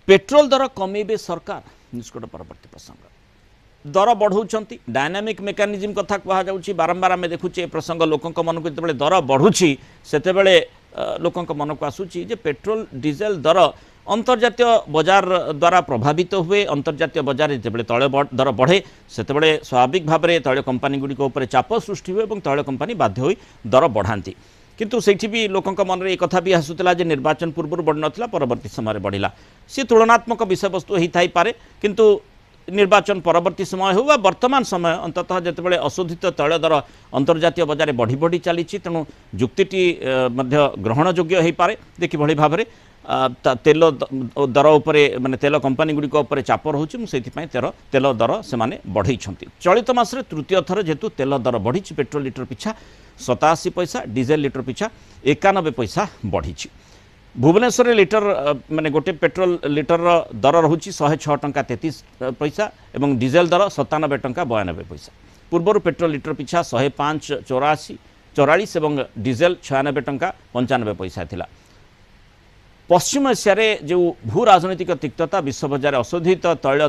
Petrol दर कमेबे सरकार निष्कट परवर्ती प्रसंग दर बढ़ाऊँ डायनामिक मेकानिजम कथा कहुच्छी बारंबार आम देखुचे प्रसंग लोकों मन को जो दर बढ़ुची से लोकों मन को आसूची जे पेट्रोल डीजेल दर अंतर्जातीय बजार द्वारा प्रभावित हुए अंतर्जातीय बजार जो तैल दर बढ़े से स्वाभाविक भाव में तैल कंपानी गुड़िक चाप सृष्टि हुए और तैल कंपानी बाध्य होई दर बढ़ाती किंतु सेठी भी लोकों मन में एक भी आसूला जे निर्वाचन पूर्व बढ़ नाला परवर्ती समय बढ़िला सी तुलनात्मक विषय वस्तु होता पारे किंतु निर्वाचन परवर्ती समय हो वर्तमान समय अंततः जितेबाला अशोधित तैल दर अंतर्जातीय बजार बढ़ी बढ़ी चली तेणु जुक्ति ग्रहणयोग्य हो पारे देखि भली भाव में तेल दर उपरे माने तेल कंपानी गुड़िक चाप रोचे से तेल दर से बढ़ई चलित मासरे तृतीय थर जेहेतु तेल दर बढ़ी पेट्रोल लिटर पिछा 87 पैसा डीजेल लिटर पिछा 91 पैसा बढ़ी भुवनेश्वर लिटर माने गोटे पेट्रोल लिटर दर रोचे 106 टंका 33 पैसा और डीजेल दर 97 टंका 92 पैसा पूर्वर पेट्रोल लिटर पिछा 105 44 और डीजेल 96 टंका 95 पैसा थिला। पश्चिम एशिया जो भू राजनैतिक तिक्तता विश्व बजार अशोधित तैल